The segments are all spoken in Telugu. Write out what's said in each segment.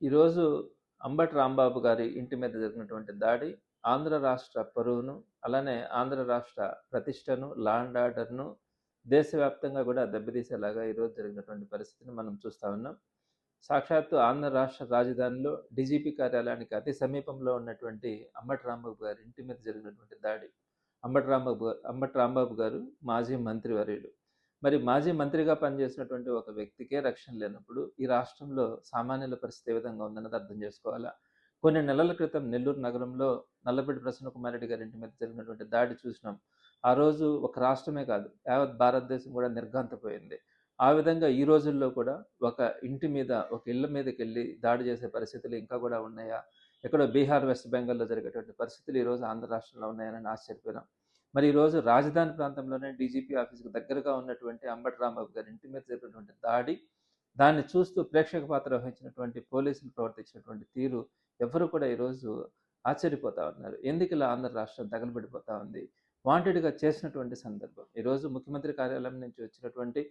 ఈరోజు అంబటి రాంబాబు గారి ఇంటి మీద జరిగినటువంటి దాడి ఆంధ్ర రాష్ట్ర పరువును, అలానే ఆంధ్ర రాష్ట్ర ప్రతిష్టను, లా అండ్ ఆర్డర్‌ను దేశవ్యాప్తంగా కూడా దెబ్బతీసేలాగా ఈరోజు జరిగినటువంటి పరిస్థితిని మనం చూస్తా ఉన్నాం. సాక్షాత్తు ఆంధ్ర రాష్ట్ర రాజధానిలో డీజీపీ కార్యాలయానికి అతి సమీపంలో ఉన్నటువంటి అంబటి రాంబాబు గారి ఇంటి మీద జరిగినటువంటి దాడి. అంబటి రాంబాబు గారు మాజీ మంత్రివర్యులు. మరి మాజీ మంత్రిగా పనిచేసినటువంటి ఒక వ్యక్తికే రక్షణ లేనప్పుడు, ఈ రాష్ట్రంలో సామాన్యుల పరిస్థితి ఏ విధంగా ఉందన్నది అర్థం చేసుకోవాలా. కొన్ని నెలల క్రితం నెల్లూరు నగరంలో నల్లబెడ్డి ప్రసన్నకుమారెడ్డి గారి ఇంటి మీద జరిగినటువంటి దాడి చూసినాం. ఆ రోజు ఒక రాష్ట్రమే కాదు, యావత్ భారతదేశం కూడా నిర్ఘాంతపోయింది. ఆ విధంగా ఈ రోజుల్లో కూడా ఒక ఇంటి మీద, ఒక ఇళ్ళ మీదకెళ్ళి దాడి చేసే పరిస్థితులు ఇంకా కూడా ఉన్నాయా? ఎక్కడో బీహార్, వెస్ట్ బెంగాల్‌లో జరిగేటువంటి పరిస్థితులు ఈరోజు ఆంధ్ర రాష్ట్రంలో ఉన్నాయని ఆశ్చర్యపోయినాం. మరి ఈరోజు రాజధాని ప్రాంతంలోనే డీజీపీ ఆఫీస్‌కి దగ్గరగా ఉన్నటువంటి అంబటి రాంబాబు గారి ఇంటి మీద జరిగినటువంటి దాడి, దాన్ని చూస్తూ ప్రేక్షక పాత్ర వహించినటువంటి పోలీసులు ప్రవర్తించినటువంటి తీరు ఎవ్వరు కూడా ఈరోజు ఆశ్చర్యపోతా ఉన్నారు. ఎందుకిలా ఆంధ్ర రాష్ట్రం తగలబడిపోతా ఉంది? వాంటెడ్‌గా చేసినటువంటి సందర్భం. ఈరోజు ముఖ్యమంత్రి కార్యాలయం నుంచి వచ్చినటువంటి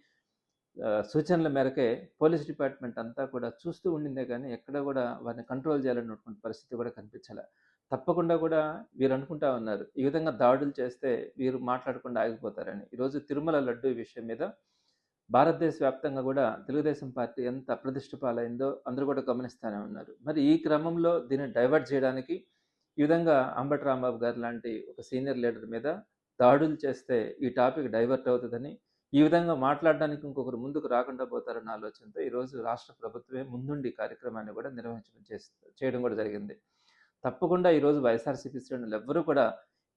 సూచనల మేరకే పోలీస్ డిపార్ట్మెంట్ అంతా కూడా చూస్తూ ఉండిందే గానీ, ఎక్కడ గూడా వారిని కంట్రోల్ చేయాలన్నటువంటి పరిస్థితి కూడా కనిపించలా. తప్పకుండా కూడా వీరు అనుకుంటా ఉన్నారు, ఈ విధంగా దాడులు చేస్తే వీరు మాట్లాడకుండా ఆగిపోతారని. ఈరోజు తిరుమల లడ్డూ విషయం మీద భారతదేశ వ్యాప్తంగా గూడా తెలుగుదేశం పార్టీ ఎంత అప్రదిష్ట పాలైందో అందరూ కూడా గమనిస్తానే ఉన్నారు. మరి ఈ క్రమంలో దీన్ని డైవర్ట్ చేయడానికి ఈ విధంగా అంబటి రాంబాబు గారు లాంటి ఒక సీనియర్ లీడర్ మీద దాడులు చేస్తే ఈ టాపిక్ డైవర్ట్ అవుతదని, ఈ విధంగా మాట్లాడడానికి ఇంకొకరు ముందుకు రాకుండా పోతారన్న ఆలోచనతో ఈరోజు రాష్ట్ర ప్రభుత్వమే ముందుండి ఈ కార్యక్రమాన్ని కూడా చేయడం కూడా జరిగింది. తప్పకుండా ఈరోజు వైఎస్ఆర్‌సీపీ శ్రేణులు ఎవ్వరూ కూడా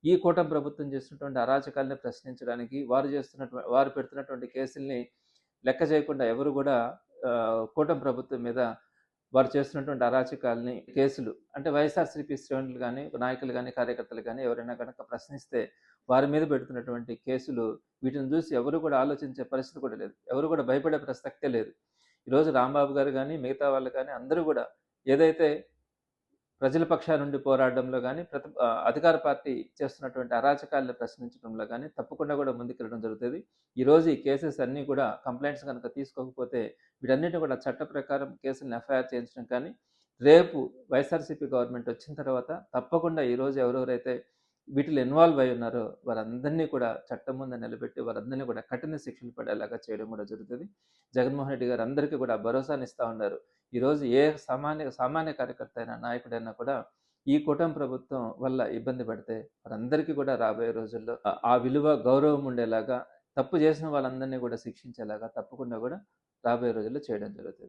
ఈ కూటమి ప్రభుత్వం చేస్తున్నటువంటి అరాచకాల్ని ప్రశ్నించడానికి, వారు పెడుతున్నటువంటి కేసుల్ని లెక్క చేయకుండా ఎవరు కూడా కూటమి ప్రభుత్వం మీద వారు చేస్తున్నటువంటి అరాచకాల్ని, కేసులు అంటే వైఎస్ఆర్‌సీపీ శ్రేణులు గాని, నాయకులు గాని, కార్యకర్తలు గాని ఎవరైనా గనక ప్రశ్నిస్తే వారి మీద పెడుతున్నటువంటి కేసులు, వీటిని చూసి ఎవరు కూడా ఆలోచించే పరిస్థితి కూడా లేదు. ఎవరు కూడా భయపడే ప్రసక్తే లేదు. ఈరోజు రాంబాబు గారు గాని, మిగతా వాళ్ళు గాని అందరూ కూడా ఏదైతే ప్రజల పక్షా నుండి పోరాడడంలో గాని, అధికార పార్టీ చేస్తున్నటువంటి అరాచకాలను ప్రశ్నించడంలో గాని తప్పకుండా కూడా ముందుకెళ్ళడం జరుగుతది. ఈరోజు ఈ కేసెస్ అన్నీ కూడా కంప్లెయింట్స్ గనక తీసుకోకపోతే వీటన్నిటిని కూడా చట్ట ప్రకారం కేసులను ఎఫ్ఐఆర్ చేయించడం కానీ, రేపు వైఎస్ఆర్‌సీపీ గవర్నమెంట్ వచ్చిన తర్వాత తప్పకుండా ఈరోజు ఎవరెవరైతే వీటిలో ఇన్వాల్వ్ అయ్యి ఉన్నారో వారందరినీ కూడా చట్టం ముందు నిలబెట్టి వారందరినీ కూడా కఠిన శిక్షలు పడేలాగా చేయడం కూడా జరుగుతది. జగన్మోహన్ రెడ్డి గారు అందరికీ కూడా భరోసానిస్తా ఉన్నారు. ఈరోజు ఏ సామాన్య కార్యకర్త అయినా, నాయకుడైనా కూడా ఈ కూటమి ప్రభుత్వం వల్ల ఇబ్బంది పడితే వారందరికీ కూడా రాబోయే రోజుల్లో ఆ విలువ, గౌరవం ఉండేలాగా, తప్పు చేసిన వాళ్ళందరినీ కూడా శిక్షించేలాగా తప్పకుండా కూడా రాబోయే రోజుల్లో చేయడం జరుగుతది.